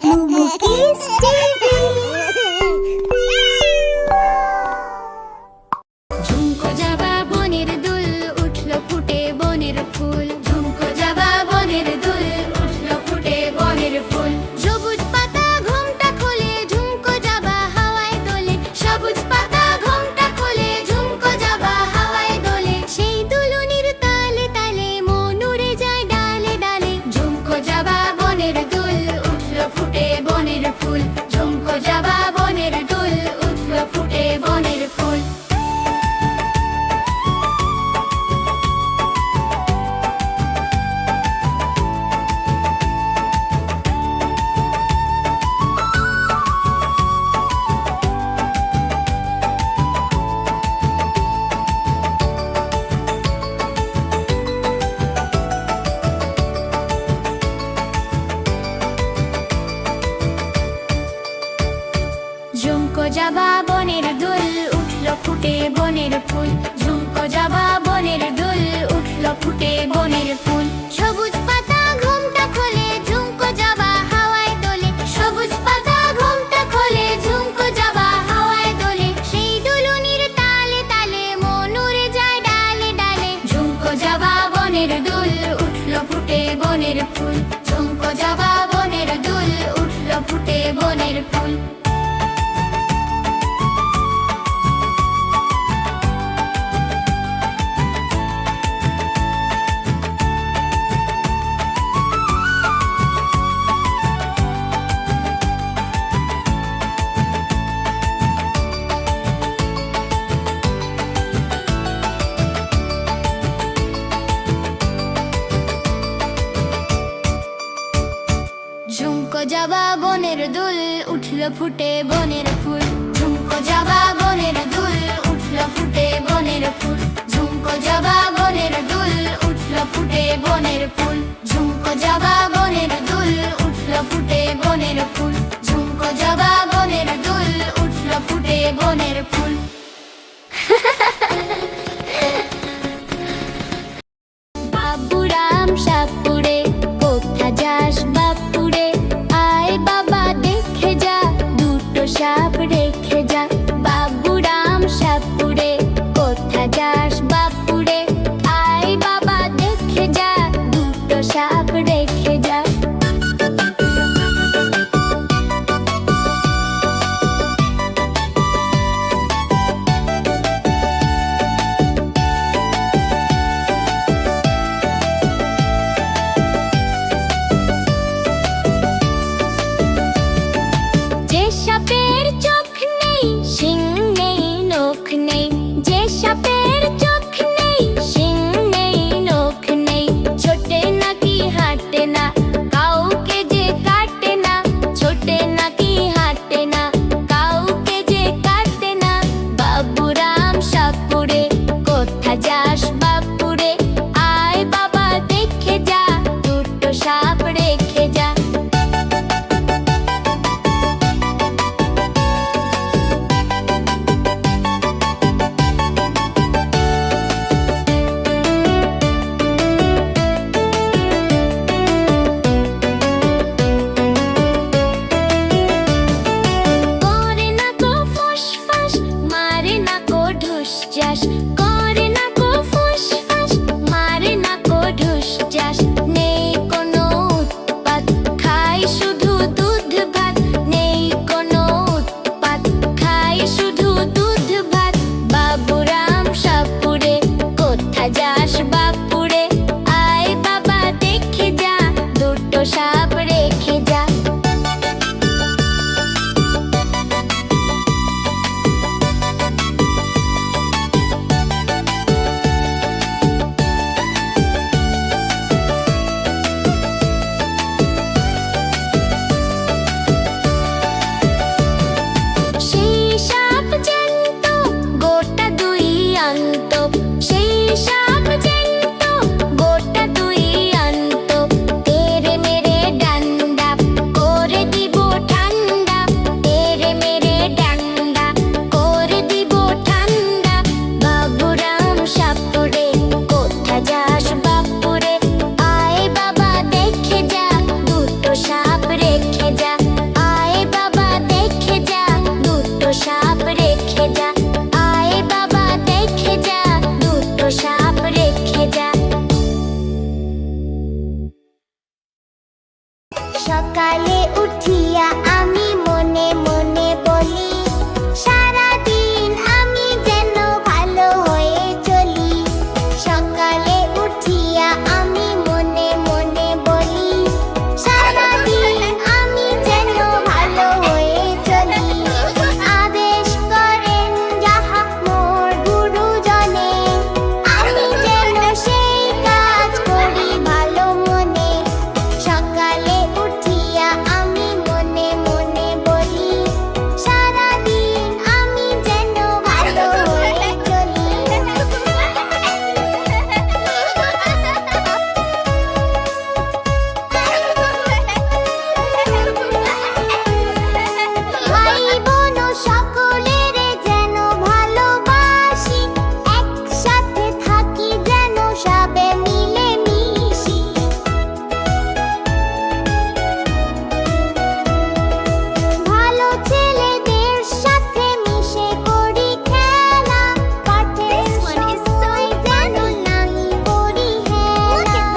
মুমুকিস TV. ঝুমকো যাবা বনের দুল, উঠলো ফুটে বনের ফুল। ঝুমকো যাবা বনের দুল, উঠলো ফুটে বনের ফুল। সবুজ পাতা ঘোমটা খোলে, ঝুমকো যাবা হাওয়ায় দোলে। সবুজ পাতা ঘোমটা খোলে, ঝুমকো যাবা হাওয়ায় দোলে। সেই দুলুনির তালে তালে মন উড়ে যায় ডালে ডালে। ঝুমকো যাবা বনের দুল, উঠলো ফুটে বনের ফুল। ঝুমকো যাবা বনের দুল, উঠলো ফুটে বনের ফুল। ঝুমকো যাবা বনের দুল, উঠলো ফুটে বনের ফুল। ঝুমকো যাবা বনের দুল, উঠলো ফুটে বনের ফুল। সবুজ পাতা ঘোমটা খোলে, ঝুমকো যাবা হাওয়ায় দোলে। সবুজ পাতা ঘোমটা খোলে, ঝুমকো যাবা হাওয়ায় দোলে। সেই দুলুনির তালে তালে মন উড়ে যায় ডালে ডালে। ঝুমকো যাবা বনের দুল, উঠলো ফুটে বনের ফুল। ঝুমকো যাবা বনের দুল, উঠলো ফুটে বনের ফুল। ঝুমকো যাবা বনের দুল, উঠলো ফুটে বনের ফুল। ঝুমকো যাবা বনের দুল, উঠলো ফুটে বনের ফুল। ঝুমকো যাবা বনের দুল, উঠলো ফুটে বনের ফুল। ঝুমকো যাবা বনের দুল, উঠলো ফুটে বনের ফুল। ঝুমকো যাবা বনের দুল, উঠলো ফুটে বনের ফুল। বাবুরাম সাপুরে, কোথা যাস বাপুরে? আয় বাবা দেখে যা, দুটো সাপ রেখে যা। বাবুরাম সাপুরে, কোথা যাস বাপুরে? আয় বাবা দেখে যা, দুটো সাপ রেখে যা। সকালে উঠিয়া আমি মনে মনে বলি, সারাদিন আমি যেন ভালো হয়ে চলি। সকালে উঠিয়া আমি মনে মনে বলি, সারাদিন আমি যেন ভালো হয়ে চলি। আদেশ করেন যাহা মোর গুরুজনে, আমি যেন সেই কাজ করি ভালো মনে। সকালে উঠিয়া আমি মনে মনে বলি, সারাদিন আমি যেন ভালো হয়ে চলি। ভাই বোন সকলের যেন ভালোবাসি, একসাথে থাকি যেন সবে মিলে মিশি। ভালো ছেলেদের সাথে মিশে করি খেলা, পাঠের সময় যেন নাহি করি হেলা।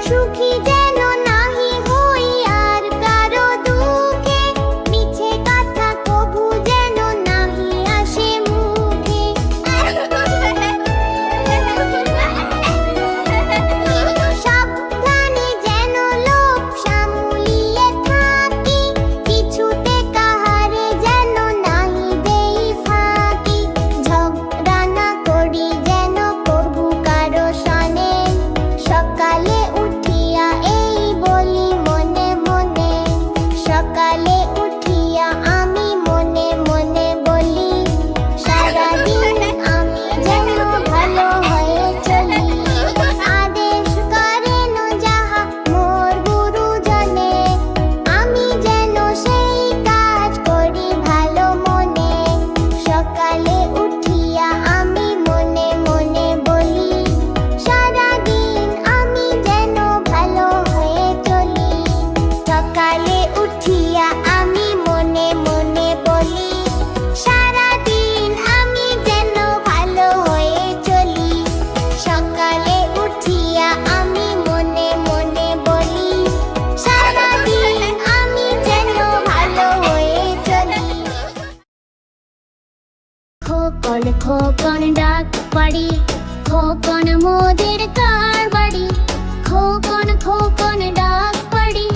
সুখী যেন নাহি হই আর কারো দুঃখে, মিছে কথা কভু যেন নাহি আসে মুখে। সাবধানে যেন লোভ সামলিয়ে থাকি, কিছুতে কাহারে যেন নাহি দেই ফাঁকি। ঝগড়া না করি যেন কভু কারো সনে, সকালে উঠিয়া এই বলি মনে মনে। সকালে উঠিয়া আমি মনে মনে বলি, সারাদিন আমি যেন ভালো হয়ে চলি। আদেশ করেন যাহা মোর গুরুজনে, আমি যেন সেই কাজ করি ভালো মনে। সকালে উঠিয়া আমি মনে মনে বলি, সারাদিন আমি যেন ভালো হয়ে চলি। সকালে উঠিয়া আমি মনে মনে বলি, সারাদিন আমি যেন ভালো হয়ে চলি। সকালে উঠিয়া আমি মনে মনে বলি, সারাদিন আমি যেন ভালো হয়ে চলি। খোকন খোকন ডাক পাড়ি, খোকন মোদের কার বাড়ি। খোকন খোকন ডাক পাড়ি,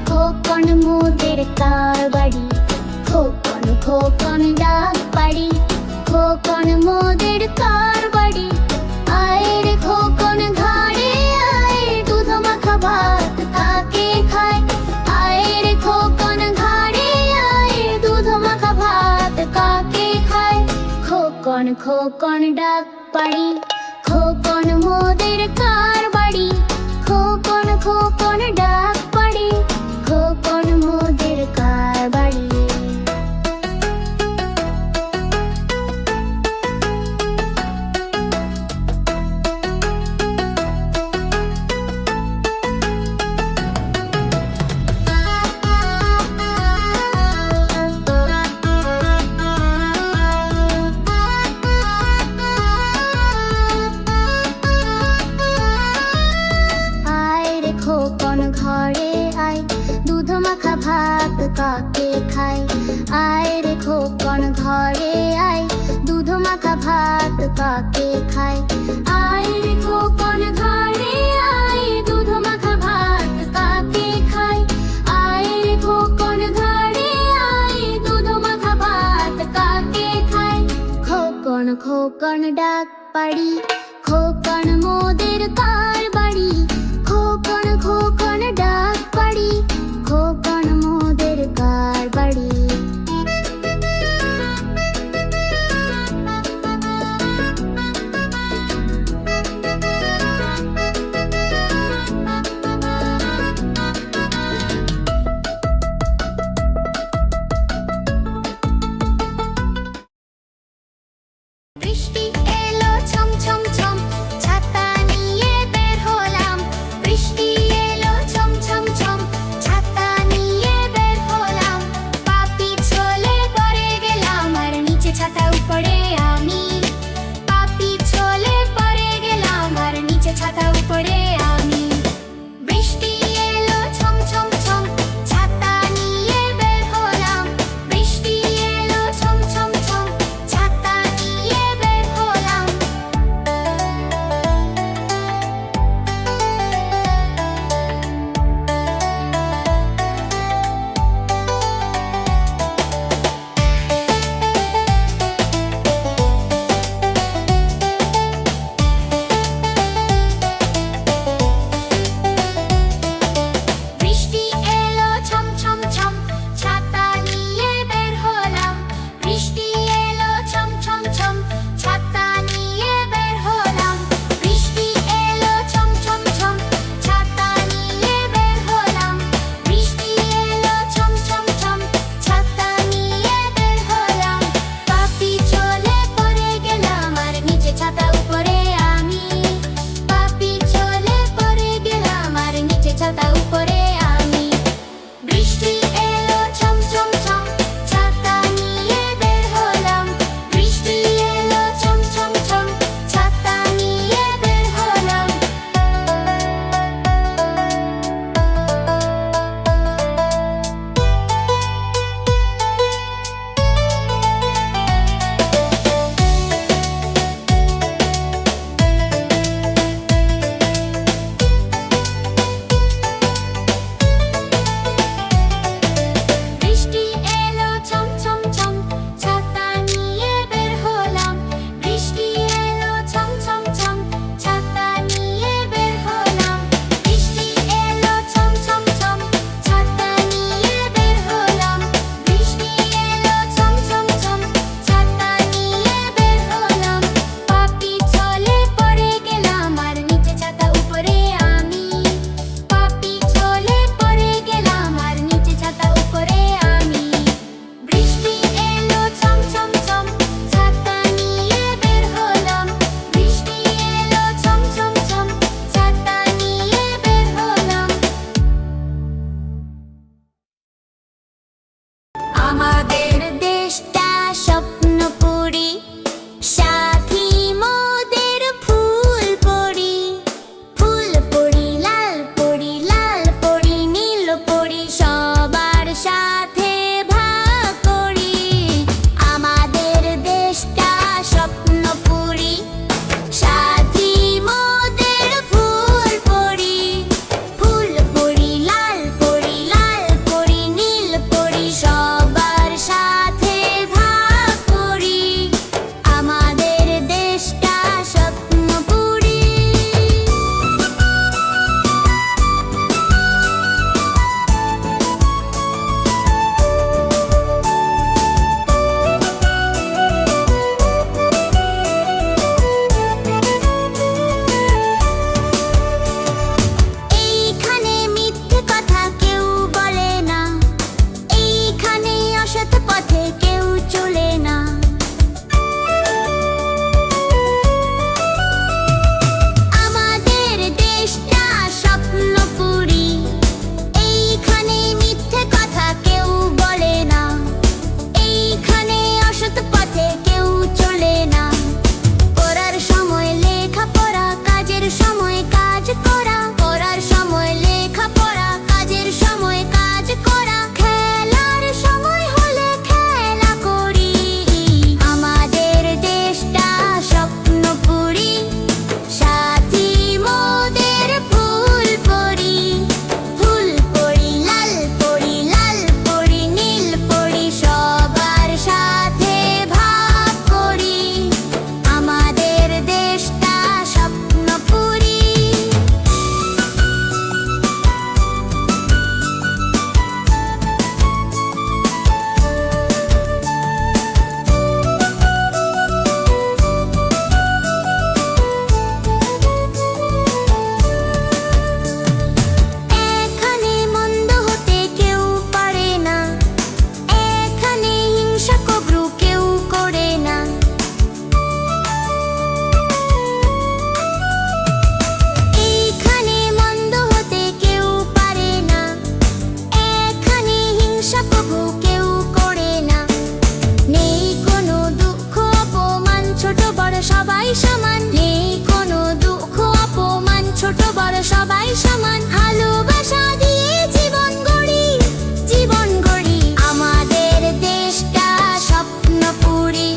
খোকন মোদের কার বাড়ি। খোকন খোকন ডাক পাড়ি, খোকন মোদের কার বাড়ি। আয় রে খোকন ঘাড়ে আয়, দুধ মাখা ভাত কাকে খায়। আয় রে খোকন ঘাড়ে আয়, দুধ মাখা ভাত কাকে খায়। খোকন খোকন ডাক পাড়ি, খোকন মোদের কার বাড়ি। খোকন খোকন ডাক পাড়ি, খোকন মোদের কার বাড়ি। আয় রে খোকন ঘরে আয়, দুধ মাখা ভাত কাকে খায়। আয় রে খোকন ঘরে আয়, দুধ মাখা ভাত কাকে খায়। আয় রে খোকন ঘরে আয়, দুধ মাখা ভাত কাকে খায়। আয় রে খোকন ঘরে আয়, দুধ মাখা ভাত কাকে খায়। খোকন খোকন ডাক পাড়ি, খোকন মোদের কার বাড়ি। খোকন খোকন ডাক পাড়ি, খোকন মোদের কার বাড়ি। বৃষ্টি এলো ছম ছম ছম, ছাতা নিয়ে বের হলাম। বৃষ্টি এলো ছম ছম ছম, ছাতা নিয়ে বের হলাম। পা পিছলে পড়ে গেলাম, আর নিচে ছাতা উপরে বড় সবাই সমান, নেই কোনো দুঃখ অপমান, ছোট বড় সবাই সমান, ভালোবাসা দিয়ে জীবন গড়ি, জীবন গড়ি। আমাদের দেশটা স্বপ্নপুরী,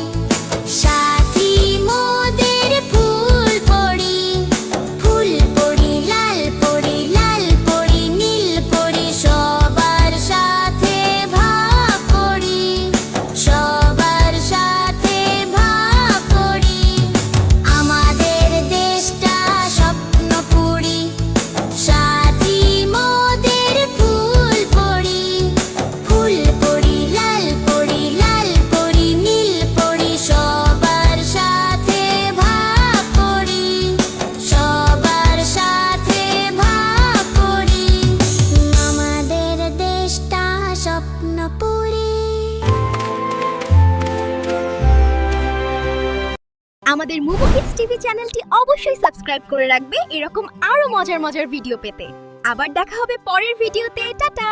সাথী মোদের ফুল পড়ি, ফুল পড়ি, লাল পড়ি, লাল পড়ি, নীল পড়ি, সবার সাথে ভাগ করি, সবার সাথে ভাগ করি। আমাদের দেশটা স্বপ্নপুরী, সাথী মোদের ফুল পড়ি, ফুল পড়ি, লাল পড়ি, লাল পড়ি, নীল পড়ি, সবার সাথে ভাগ করি, সবার সাথে ভাগ করি। আমাদের দেশটা স্বপ্নপুরী। আমাদের মুভি কিডস টিভি চ্যানেলটি অবশ্যই সাবস্ক্রাইব করে রাখবে এরকম আরো মজার মজার ভিডিও পেতে। আবার দেখা হবে পরের ভিডিওতে। টাটা।